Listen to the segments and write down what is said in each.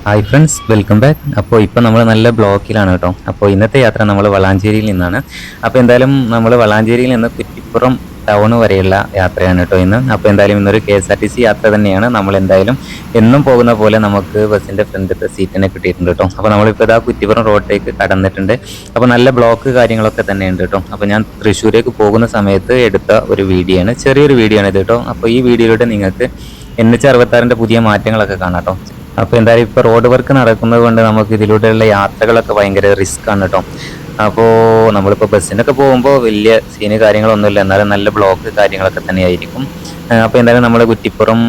Hi friends, welcome back. അപ്പോൾ ഇപ്പോൾ നമ്മൾ നല്ല ബ്ലോക്കിലാണ് കേട്ടോ. അപ്പോൾ ഇന്നത്തെ യാത്ര നമ്മൾ വളാഞ്ചേരിയിൽ നിന്നാണ്. അപ്പോൾ എന്തായാലും നമ്മൾ വളാഞ്ചേരിയിൽ നിന്ന് കുറ്റിപ്പുറം ടൗൺ വരെയുള്ള യാത്രയാണ് കേട്ടോ ഇന്ന്. അപ്പോൾ എന്തായാലും ഇന്നൊരു KSRTC യാത്ര തന്നെയാണ്. നമ്മൾ എന്തായാലും എന്നും പോകുന്ന പോലെ നമുക്ക് ബസ്സിൻ്റെ ഫ്രണ്ടിലത്തെ സീറ്റിനെ കിട്ടിയിട്ടുണ്ട് കേട്ടോ. അപ്പോൾ നമ്മളിപ്പോൾ ഇതാ കുറ്റിപ്പുറം റോഡിലേക്ക് കടന്നിട്ടുണ്ട്. അപ്പോൾ നല്ല ബ്ലോക്ക് കാര്യങ്ങളൊക്കെ തന്നെയുണ്ട് കേട്ടോ. അപ്പോൾ ഞാൻ തൃശ്ശൂരേക്ക് പോകുന്ന സമയത്ത് എടുത്ത ഒരു വീഡിയോ ആണ്, ചെറിയൊരു വീഡിയോ ആണ് ഇത് കേട്ടോ. അപ്പോൾ ഈ വീഡിയോയിലൂടെ നിങ്ങൾക്ക് NH 66 പുതിയ മാറ്റങ്ങളൊക്കെ കാണാം കേട്ടോ. അപ്പോൾ എന്തായാലും ഇപ്പോൾ റോഡ് വർക്ക് നടക്കുന്നത് കൊണ്ട് നമുക്ക് ഇതിലൂടെയുള്ള യാത്രകളൊക്കെ ഭയങ്കര റിസ്ക് ആണ് കേട്ടോ. അപ്പോൾ നമ്മളിപ്പോൾ ബസ്സിനൊക്കെ പോകുമ്പോൾ വലിയ സീന് കാര്യങ്ങളൊന്നുമില്ല, എന്നാലും നല്ല ബ്ലോക്ക് കാര്യങ്ങളൊക്കെ തന്നെയായിരിക്കും. അപ്പോൾ എന്തായാലും നമ്മൾ കുറ്റിപ്പുറം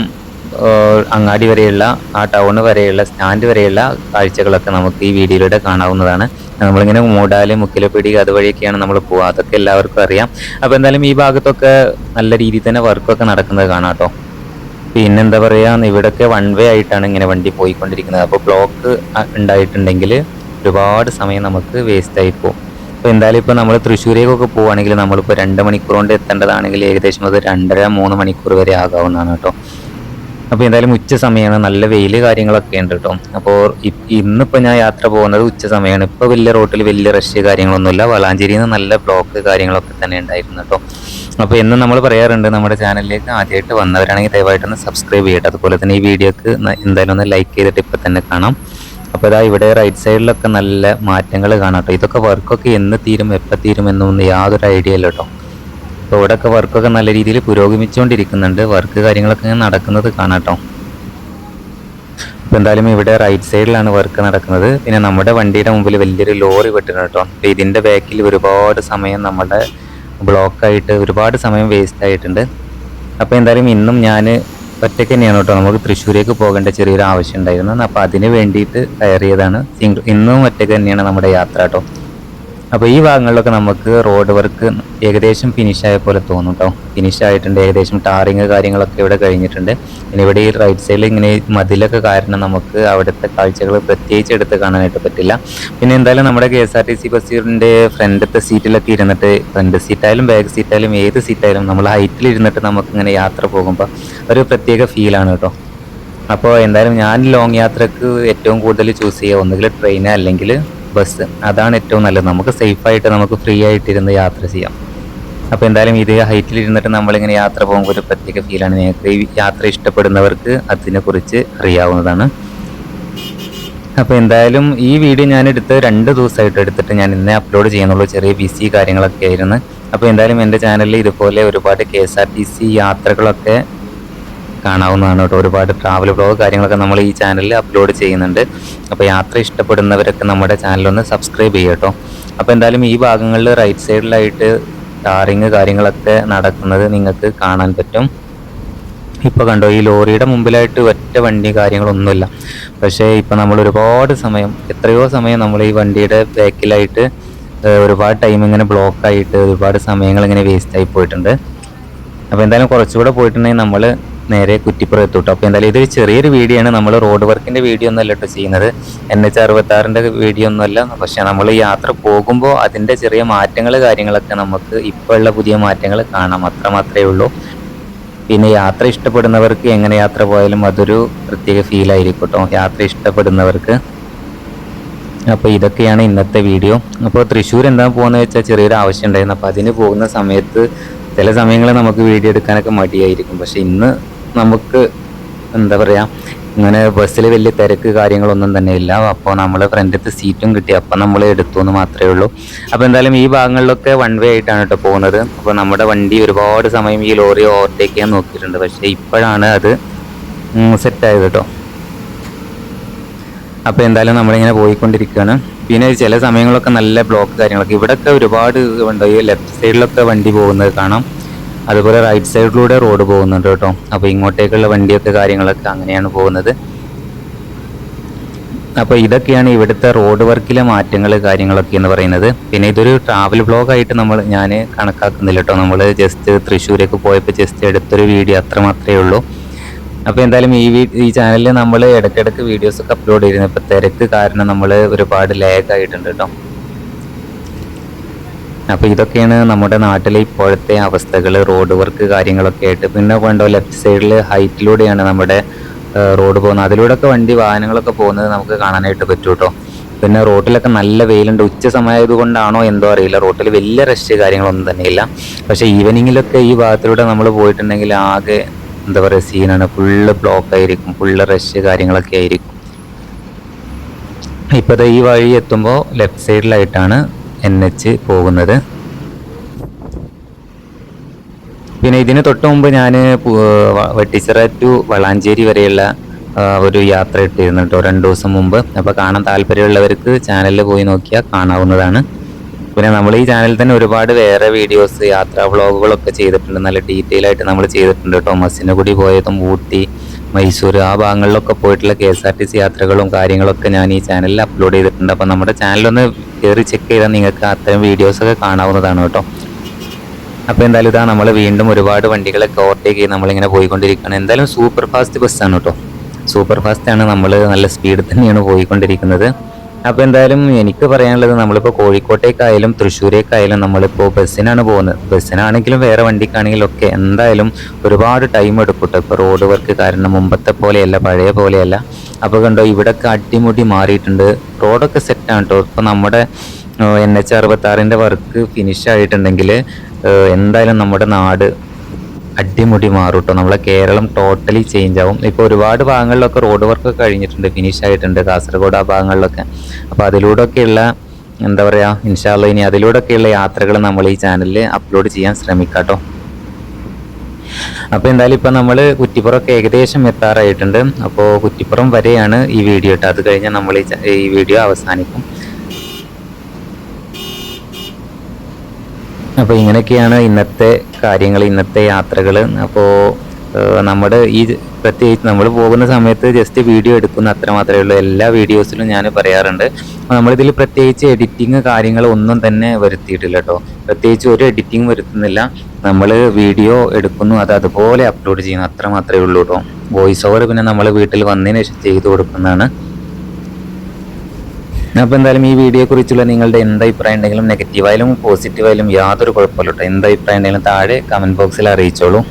അങ്ങാടി വരെയുള്ള ആ ടൗൺ വരെയുള്ള സ്റ്റാൻഡ് വരെയുള്ള കാഴ്ചകളൊക്കെ നമുക്ക് ഈ വീഡിയോയിലൂടെ കാണാവുന്നതാണ്. നമ്മളിങ്ങനെ മൂടാല് മുക്കിലപ്പിടി അതുവഴിയൊക്കെയാണ് നമ്മൾ പോകുക, അതൊക്കെ എല്ലാവർക്കും അറിയാം. അപ്പോൾ എന്തായാലും ഈ ഭാഗത്തൊക്കെ നല്ല രീതിയിൽ തന്നെ വർക്കൊക്കെ നടക്കുന്നത് കാണാം കേട്ടോ. പിന്നെന്താ പറയുക, ഇവിടെയൊക്കെ വൺ വേ ആയിട്ടാണ് ഇങ്ങനെ വണ്ടി പോയിക്കൊണ്ടിരിക്കുന്നത്. അപ്പോൾ ബ്ലോക്ക് ഉണ്ടായിട്ടുണ്ടെങ്കിൽ ഒരുപാട് സമയം നമുക്ക് വേസ്റ്റ് ആയി പോകും. അപ്പോൾ എന്തായാലും ഇപ്പോൾ നമ്മൾ തൃശ്ശൂരേക്കൊക്കെ പോവുകയാണെങ്കിൽ നമ്മളിപ്പോൾ 2 മണിക്കൂർ കൊണ്ട് എത്തേണ്ടതാണെങ്കിൽ ഏകദേശം അത് 2.5-3 മണിക്കൂർ വരെ ആകാവുന്നതാണ് കേട്ടോ. അപ്പോൾ എന്തായാലും ഉച്ച സമയമാണ്, നല്ല വെയിൽ കാര്യങ്ങളൊക്കെ ഉണ്ട് കേട്ടോ. അപ്പോൾ ഇന്നിപ്പോൾ ഞാൻ യാത്ര പോകുന്നത് ഉച്ച സമയമാണ്. ഇപ്പോൾ വലിയ റോട്ടിൽ വലിയ റഷ് കാര്യങ്ങളൊന്നുമില്ല. വളാഞ്ചേരിയിൽ നിന്ന് നല്ല ബ്ലോക്ക് കാര്യങ്ങളൊക്കെ തന്നെ ഉണ്ടായിരുന്നു കേട്ടോ. അപ്പോൾ എന്നും നമ്മൾ പറയാറുണ്ട്, നമ്മുടെ ചാനലിലേക്ക് ആദ്യമായിട്ട് വന്നവരാണെങ്കിൽ ദയവായിട്ടൊന്ന് സബ്സ്ക്രൈബ് ചെയ്യട്ടെ. അതുപോലെ തന്നെ ഈ വീഡിയോക്ക് എന്തായാലും ഒന്ന് ലൈക്ക് ചെയ്തിട്ട് ഇപ്പോൾ തന്നെ കാണാം. അപ്പോൾ ഇതാ ഇവിടെ റൈറ്റ് സൈഡിലൊക്കെ നല്ല മാറ്റങ്ങൾ കാണാം കേട്ടോ. ഇതൊക്കെ വർക്കൊക്കെ എന്ന് തീരും എപ്പോൾ തീരും എന്നൊന്നും യാതൊരു ഐഡിയ ഇല്ല കേട്ടോ. അപ്പോൾ ഇവിടെയൊക്കെ വർക്കൊക്കെ നല്ല രീതിയിൽ പുരോഗമിച്ചുകൊണ്ടിരിക്കുന്നുണ്ട്. വർക്ക് കാര്യങ്ങളൊക്കെ ഇങ്ങനെ നടക്കുന്നത് കാണാം കേട്ടോ. അപ്പോൾ എന്തായാലും ഇവിടെ റൈറ്റ് സൈഡിലാണ് വർക്ക് നടക്കുന്നത്. പിന്നെ നമ്മുടെ വണ്ടിയുടെ മുമ്പിൽ വലിയൊരു ലോറി വെട്ടുന്നുണ്ട് കേട്ടോ. അപ്പോൾ ഇതിൻ്റെ ബാക്കിൽ ഒരുപാട് സമയം നമ്മുടെ ബ്ലോക്കായിട്ട് ഒരുപാട് സമയം വേസ്റ്റ് ആയിട്ടുണ്ട്. അപ്പോൾ എന്തായാലും ഇന്നും ഞാൻ ഒറ്റയ്ക്ക് തന്നെയാണ് കേട്ടോ. നമുക്ക് തൃശ്ശൂരേക്ക് പോകേണ്ട ചെറിയൊരു ആവശ്യം ഉണ്ടായിരുന്നു. അപ്പോൾ അതിന് വേണ്ടിയിട്ട് കയറിയതാണ്. ഇന്നും ഒറ്റയ്ക്ക് തന്നെയാണ് നമ്മുടെ യാത്ര കേട്ടോ. അപ്പോൾ ഈ ഭാഗങ്ങളിലൊക്കെ നമുക്ക് റോഡ് വർക്ക് ഏകദേശം ഫിനിഷായ പോലെ തോന്നും കേട്ടോ. ഫിനിഷായിട്ടുണ്ട്, ഏകദേശം ടാറിങ് കാര്യങ്ങളൊക്കെ ഇവിടെ കഴിഞ്ഞിട്ടുണ്ട്. പിന്നെ ഇവിടെ ഈ റൈറ്റ് സൈഡിൽ ഇങ്ങനെ മതിലൊക്കെ കാരണം നമുക്ക് അവിടുത്തെ കാഴ്ചകൾ പ്രത്യേകിച്ച് എടുത്ത് കാണാനായിട്ട് പറ്റില്ല. പിന്നെ എന്തായാലും നമ്മുടെ KSRTC ബസ്സിൻ്റെ ഫ്രണ്ടത്തെ സീറ്റിലൊക്കെ ഇരുന്നിട്ട്, ഫ്രണ്ട് സീറ്റായാലും ബാക്ക് സീറ്റായാലും ഏത് സീറ്റായാലും നമ്മൾ ഹൈറ്റിൽ ഇരുന്നിട്ട് നമുക്കിങ്ങനെ യാത്ര പോകുമ്പോൾ ഒരു പ്രത്യേക ഫീലാണ് കേട്ടോ. അപ്പോൾ എന്തായാലും ഞാൻ ലോങ് യാത്രക്ക് ഏറ്റവും കൂടുതൽ ചൂസ് ചെയ്യുക ഒന്നുകിൽ ട്രെയിൻ അല്ലെങ്കിൽ ബസ്. അതാണ് ഏറ്റവും നല്ലത്. നമുക്ക് സേഫായിട്ട് നമുക്ക് ഫ്രീ ആയിട്ടിരുന്ന് യാത്ര ചെയ്യാം. അപ്പോൾ എന്തായാലും ഇത് ഹൈറ്റിലിരുന്നിട്ട് നമ്മളിങ്ങനെ യാത്ര പോകുമ്പോൾ ഒരു പ്രത്യേക ഫീലാണ്. നിങ്ങൾക്ക് ഈ യാത്ര ഇഷ്ടപ്പെടുന്നവർക്ക് അതിനെക്കുറിച്ച് അറിയാവുന്നതാണ്. അപ്പോൾ എന്തായാലും ഈ വീഡിയോ ഞാൻ 2 ദിവസമായിട്ട് എടുത്തിട്ട് ഞാൻ ഇന്നേ അപ്ലോഡ് ചെയ്യുന്നുള്ളൂ. ചെറിയ ബിസി കാര്യങ്ങളൊക്കെ ആയിരുന്നു. അപ്പോൾ എന്തായാലും എൻ്റെ ചാനലിൽ ഇതുപോലെ ഒരുപാട് KSRTC യാത്രകളൊക്കെ കാണാവുന്നതാണ് കേട്ടോ. ഒരുപാട് ട്രാവൽ ബ്ലോഗ് കാര്യങ്ങളൊക്കെ നമ്മൾ ഈ ചാനലിൽ അപ്ലോഡ് ചെയ്യുന്നുണ്ട്. അപ്പോൾ യാത്ര ഇഷ്ടപ്പെടുന്നവരൊക്കെ നമ്മുടെ ചാനലൊന്ന് സബ്സ്ക്രൈബ് ചെയ്യുക കേട്ടോ. അപ്പോൾ എന്തായാലും ഈ ഭാഗങ്ങളിൽ റൈറ്റ് സൈഡിലായിട്ട് ടാറിങ് കാര്യങ്ങളൊക്കെ നടക്കുന്നത് നിങ്ങൾക്ക് കാണാൻ പറ്റും. ഇപ്പോൾ കണ്ടോ, ഈ ലോറിയുടെ മുമ്പിലായിട്ട് ഒറ്റ വണ്ടി കാര്യങ്ങളൊന്നുമില്ല. പക്ഷേ ഇപ്പോൾ നമ്മൾ ഒരുപാട് സമയം, എത്രയോ സമയം നമ്മൾ ഈ വണ്ടിയുടെ ബാക്കിലായിട്ട് ഒരുപാട് ടൈം ഇങ്ങനെ ബ്ലോക്കായിട്ട് ഒരുപാട് സമയങ്ങൾ ഇങ്ങനെ വേസ്റ്റായി പോയിട്ടുണ്ട്. അപ്പോൾ എന്തായാലും കുറച്ചുകൂടെ പോയിട്ടുണ്ടെങ്കിൽ നമ്മൾ നേരെ കുറ്റിപ്പുറം എത്തും കേട്ടോ. അപ്പോൾ എന്തായാലും ഇതൊരു ചെറിയൊരു വീഡിയോ ആണ്. നമ്മൾ റോഡ് വർക്കിൻ്റെ വീഡിയോ ഒന്നുമല്ല കേട്ടോ ചെയ്യുന്നത്, NH 66 വീഡിയോ ഒന്നുമല്ല. പക്ഷേ നമ്മൾ യാത്ര പോകുമ്പോൾ അതിൻ്റെ ചെറിയ മാറ്റങ്ങൾ കാര്യങ്ങളൊക്കെ നമുക്ക് ഇപ്പോൾ ഉള്ള പുതിയ മാറ്റങ്ങൾ കാണാം, അത്ര മാത്രമേ ഉള്ളൂ. പിന്നെ യാത്ര ഇഷ്ടപ്പെടുന്നവർക്ക് എങ്ങനെ യാത്ര പോയാലും അതൊരു പ്രത്യേക ഫീലായിരിക്കും കേട്ടോ, യാത്ര ഇഷ്ടപ്പെടുന്നവർക്ക്. അപ്പോൾ ഇതൊക്കെയാണ് ഇന്നത്തെ വീഡിയോ. അപ്പോൾ തൃശ്ശൂർ എന്താ പോകുന്നത് വെച്ചാൽ ചെറിയൊരു ആവശ്യം ഉണ്ടായിരുന്നു. അപ്പോൾ അതിന് പോകുന്ന സമയത്ത് ചില സമയങ്ങളിൽ നമുക്ക് വീഡിയോ എടുക്കാനൊക്കെ മടിയായിരിക്കും. പക്ഷെ ഇന്ന് നമുക്ക് എന്താ പറയുക, ഇങ്ങനെ ബസ്സിൽ വലിയ തിരക്ക് കാര്യങ്ങളൊന്നും തന്നെ ഇല്ല. അപ്പോൾ നമ്മൾ ഫ്രണ്ടിലത്തെ സീറ്റും കിട്ടി, അപ്പം നമ്മൾ എടുത്തു എന്ന് മാത്രമേ ഉള്ളൂ. അപ്പോൾ എന്തായാലും ഈ ഭാഗങ്ങളിലൊക്കെ വൺ വേ ആയിട്ടാണ് കേട്ടോ പോകുന്നത്. അപ്പോൾ നമ്മുടെ വണ്ടി ഒരുപാട് സമയം ഈ ലോറി ഓവർടേക്ക് ചെയ്യാൻ നോക്കിയിട്ടുണ്ട്. പക്ഷേ ഇപ്പോഴാണ് അത് സെറ്റായത് കേട്ടോ. അപ്പോൾ എന്തായാലും നമ്മളിങ്ങനെ പോയിക്കൊണ്ടിരിക്കുകയാണ്. പിന്നെ ചില സമയങ്ങളൊക്കെ നല്ല ബ്ലോക്ക് കാര്യങ്ങളൊക്കെ ഇവിടെയൊക്കെ ഒരുപാട് ഉണ്ട്. ഈ ലെഫ്റ്റ് സൈഡിലൊക്കെ വണ്ടി പോകുന്നത് കാണാം, അതുപോലെ റൈറ്റ് സൈഡിലൂടെ റോഡ് പോകുന്നുണ്ട് കേട്ടോ. അപ്പോൾ ഇങ്ങോട്ടേക്കുള്ള വണ്ടിയൊക്കെ കാര്യങ്ങളൊക്കെ അങ്ങനെയാണ് പോകുന്നത്. അപ്പോൾ ഇതൊക്കെയാണ് ഇവിടുത്തെ റോഡ് വർക്കിലെ മാറ്റങ്ങൾ കാര്യങ്ങളൊക്കെ എന്ന് പറയുന്നത്. പിന്നെ ഇതൊരു ട്രാവൽ വ്ളോഗായിട്ട് ഞാൻ കണക്കാക്കുന്നില്ല കേട്ടോ. നമ്മൾ ജസ്റ്റ് തൃശ്ശൂരേക്ക് പോയപ്പോൾ ജസ്റ്റ് എടുത്തൊരു വീഡിയോ അത്ര മാത്രമേ ഉള്ളൂ. അപ്പോൾ എന്തായാലും ഈ ചാനലിൽ നമ്മൾ ഇടയ്ക്കിടയ്ക്ക് വീഡിയോസൊക്കെ അപ്ലോഡ് ചെയ്യുന്നത്. ഇപ്പോൾ തിരക്ക് കാരണം നമ്മൾ ഒരുപാട് ലാഗ് ആയിട്ടുണ്ട് കേട്ടോ. അപ്പോൾ ഇതൊക്കെയാണ് നമ്മുടെ നാട്ടിലെ ഇപ്പോഴത്തെ അവസ്ഥകൾ, റോഡ് വർക്ക് കാര്യങ്ങളൊക്കെ ആയിട്ട്. പിന്നെ കണ്ടോ ലെഫ്റ്റ് സൈഡിൽ ഹൈറ്റിലൂടെയാണ് നമ്മുടെ റോഡ് പോകുന്നത്. അതിലൂടെയൊക്കെ വാഹനങ്ങളൊക്കെ പോകുന്നത് നമുക്ക് കാണാനായിട്ട് പറ്റും കേട്ടോ. പിന്നെ റോട്ടിലൊക്കെ നല്ല വെയിലുണ്ട്. ഉച്ച സമയമായത് കൊണ്ടാണോ എന്തോ അറിയില്ല, റോട്ടിൽ വലിയ റഷ് കാര്യങ്ങളൊന്നും തന്നെ ഇല്ല. പക്ഷേ ഈവനിങ്ങിലൊക്കെ ഈ ഭാഗത്തിലൂടെ നമ്മൾ പോയിട്ടുണ്ടെങ്കിൽ ആകെ എന്താ പറയുക സീനാണ്. ഫുള്ള് ബ്ലോക്ക് ആയിരിക്കും, ഫുള്ള് റഷ് കാര്യങ്ങളൊക്കെ ആയിരിക്കും. ഇപ്പോഴത്തെ ഈ വഴി എത്തുമ്പോൾ ലെഫ്റ്റ് സൈഡിലായിട്ടാണ് NH പോകുന്നത്. പിന്നെ ഇതിന് തൊട്ട് മുമ്പ് ഞാൻ വെട്ടിച്ചിറ ടു വളാഞ്ചേരി വരെയുള്ള ഒരു യാത്ര ഇട്ടിരുന്നു കേട്ടോ 2 ദിവസം മുമ്പ്. അപ്പോൾ കാണാൻ താല്പര്യമുള്ളവർക്ക് ചാനലിൽ പോയി നോക്കിയാൽ കാണാവുന്നതാണ്. പിന്നെ നമ്മൾ ഈ ചാനലിൽ തന്നെ ഒരുപാട് വേറെ വീഡിയോസ്, യാത്രാ വ്ളോഗുകളൊക്കെ ചെയ്തിട്ടുണ്ട്. നല്ല ഡീറ്റെയിൽ ആയിട്ട് നമ്മൾ ചെയ്തിട്ടുണ്ട് കേട്ടോ. മസിനഗുഡി പോയതും ഊട്ടി, മൈസൂർ ആ ഭാഗങ്ങളിലൊക്കെ പോയിട്ടുള്ള KSRTC യാത്രകളും കാര്യങ്ങളൊക്കെ ഞാൻ ഈ ചാനലിൽ അപ്ലോഡ് ചെയ്തിട്ടുണ്ട്. അപ്പോൾ നമ്മുടെ ചാനലൊന്ന് കയറി ചെക്ക് ചെയ്താൽ നിങ്ങൾക്ക് അത്തരം വീഡിയോസൊക്കെ കാണാവുന്നതാണ് കേട്ടോ. അപ്പോൾ എന്തായാലും ഇതാ നമ്മൾ വീണ്ടും ഒരുപാട് വണ്ടികളൊക്കെ ഓവർടേക്ക് ചെയ്ത് നമ്മളിങ്ങനെ പോയിക്കൊണ്ടിരിക്കുകയാണ്. എന്തായാലും സൂപ്പർ ഫാസ്റ്റ് ബസ്സാണ് കേട്ടോ. സൂപ്പർ ഫാസ്റ്റാണ്, നമ്മൾ നല്ല സ്പീഡിൽ തന്നെയാണ് പോയിക്കൊണ്ടിരിക്കുന്നത്. അപ്പോൾ എന്തായാലും എനിക്ക് പറയാനുള്ളത്, നമ്മളിപ്പോൾ കോഴിക്കോട്ടേക്കായാലും തൃശ്ശൂരേക്കായാലും നമ്മളിപ്പോൾ ബസ്സിനാണ് പോകുന്നത്. ബസ്സിനാണെങ്കിലും വേറെ വണ്ടിക്കാണെങ്കിലും ഒക്കെ എന്തായാലും ഒരുപാട് ടൈം എടുക്കും കേട്ടോ. ഇപ്പോൾ റോഡ് വർക്ക് കാരണം മുമ്പത്തെ പോലെയല്ല, പഴയ പോലെയല്ല. അപ്പോൾ കണ്ടോ ഇവിടെയൊക്കെ അടിമുടി മാറിയിട്ടുണ്ട്. റോഡൊക്കെ സെറ്റാണ് കേട്ടോ. ഇപ്പോൾ നമ്മുടെ NH 66 വർക്ക് ഫിനിഷ് ആയിട്ടുണ്ടെങ്കിൽ എന്തായാലും നമ്മുടെ നാട് അടിമുടി മാറും കേട്ടോ. നമ്മളെ കേരളം ടോട്ടലി ചേഞ്ച് ആവും. ഇപ്പോൾ ഒരുപാട് ഭാഗങ്ങളിലൊക്കെ റോഡ് വർക്കൊക്കെ കഴിഞ്ഞിട്ടുണ്ട്, ഫിനിഷ് ആയിട്ടുണ്ട്, കാസർഗോഡ് ആ ഭാഗങ്ങളിലൊക്കെ. അപ്പോൾ അതിലൂടെയൊക്കെയുള്ള എന്താ പറയുക, ഇൻഷാ അല്ലാഹ് ഇനി അതിലൂടെയൊക്കെയുള്ള യാത്രകൾ നമ്മൾ ഈ ചാനലിൽ അപ്ലോഡ് ചെയ്യാൻ ശ്രമിക്കാം കേട്ടോ. അപ്പോൾ എന്തായാലും ഇപ്പം നമ്മൾ കുറ്റിപ്പുറമൊക്കെ ഏകദേശം എത്താറായിട്ടുണ്ട്. അപ്പോൾ കുറ്റിപ്പുറം വരെയാണ് ഈ വീഡിയോ കേട്ടോ. അത് കഴിഞ്ഞാൽ നമ്മൾ ഈ വീഡിയോ അവസാനിക്കും. അപ്പോൾ ഇങ്ങനെയൊക്കെയാണ് ഇന്നത്തെ കാര്യങ്ങൾ, ഇന്നത്തെ യാത്രകൾ. അപ്പോൾ നമ്മുടെ ഈ പ്രത്യേകിച്ച് നമ്മൾ പോകുന്ന സമയത്ത് ജസ്റ്റ് വീഡിയോ എടുക്കുന്ന അത്ര മാത്രമേ ഉള്ളൂ. എല്ലാ വീഡിയോസിലും ഞാൻ പറയാറുണ്ട്. നമ്മളിതിൽ പ്രത്യേകിച്ച് എഡിറ്റിങ് കാര്യങ്ങൾ ഒന്നും തന്നെ വരുത്തിയിട്ടില്ല കേട്ടോ. പ്രത്യേകിച്ച് ഒരു എഡിറ്റിംഗ് വരുത്തുന്നില്ല. നമ്മൾ വീഡിയോ എടുക്കുന്നു, അത് അതുപോലെ അപ്ലോഡ് ചെയ്യുന്നു, അത്ര മാത്രമേ ഉള്ളൂ കേട്ടോ. വോയിസ് ഓവർ പിന്നെ നമ്മൾ വീട്ടിൽ വന്നതിന് ശേഷം ചെയ്തു കൊടുക്കുന്നതാണ്. അപ്പോൾ എന്തായാലും ഈ വീഡിയോയെക്കുറിച്ചുള്ള നിങ്ങളുടെ എന്ത് അഭിപ്രായം ഉണ്ടെങ്കിലും, നെഗറ്റീവായാലും പോസിറ്റീവായാലും യാതൊരു കുഴപ്പമില്ല കേട്ടോ. എന്ത് അഭിപ്രായം ഉണ്ടെങ്കിലും താഴെ കമൻറ്റ് ബോക്സിൽ അറിയിച്ചോളൂ.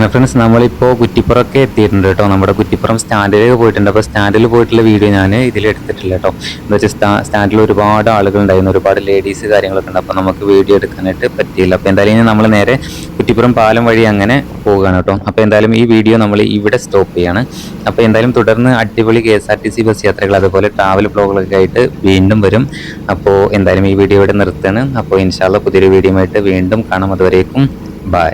അങ്ങനെ ഫ്രണ്ട്സ് നമ്മളിപ്പോൾ കുറ്റിപ്പുറമൊക്കെ എത്തിയിട്ടുണ്ട് കേട്ടോ. നമ്മുടെ കുറ്റിപ്പുറം സ്റ്റാൻഡിലേക്ക് പോയിട്ടുണ്ട്. അപ്പോൾ സ്റ്റാൻഡിൽ പോയിട്ടുള്ള വീഡിയോ ഞാൻ ഇതിൽ എടുത്തിട്ടില്ല കേട്ടോ. എന്താ വെച്ചാൽ സ്റ്റാൻഡിൽ ഒരുപാട് ആളുകൾ ഉണ്ടായിരുന്നു, ഒരുപാട് ലേഡീസ് കാര്യങ്ങളൊക്കെ ഉണ്ട്. അപ്പോൾ നമുക്ക് വീഡിയോ എടുക്കാനായിട്ട് പറ്റിയില്ല. അപ്പോൾ എന്തായാലും നമ്മൾ നേരെ കുറ്റിപ്പുറം പാലം വഴി അങ്ങനെ പോവുകയാണ് കേട്ടോ. അപ്പോൾ എന്തായാലും ഈ വീഡിയോ നമ്മൾ ഇവിടെ സ്റ്റോപ്പ് ചെയ്യാണ്. അപ്പോൾ എന്തായാലും തുടർന്ന് അടിപൊളി KSRTC ബസ് യാത്രകൾ അതുപോലെ ട്രാവൽ ബ്ലോഗുകളൊക്കെ ആയിട്ട് വീണ്ടും വരും. അപ്പോൾ എന്തായാലും ഈ വീഡിയോ ഇവിടെ നിർത്തുകയാണ്. അപ്പോൾ ഇൻഷാല്ല പുതിയൊരു വീഡിയോ ആയിട്ട് വീണ്ടും കാണാം. അതുവരേക്കും ബൈ.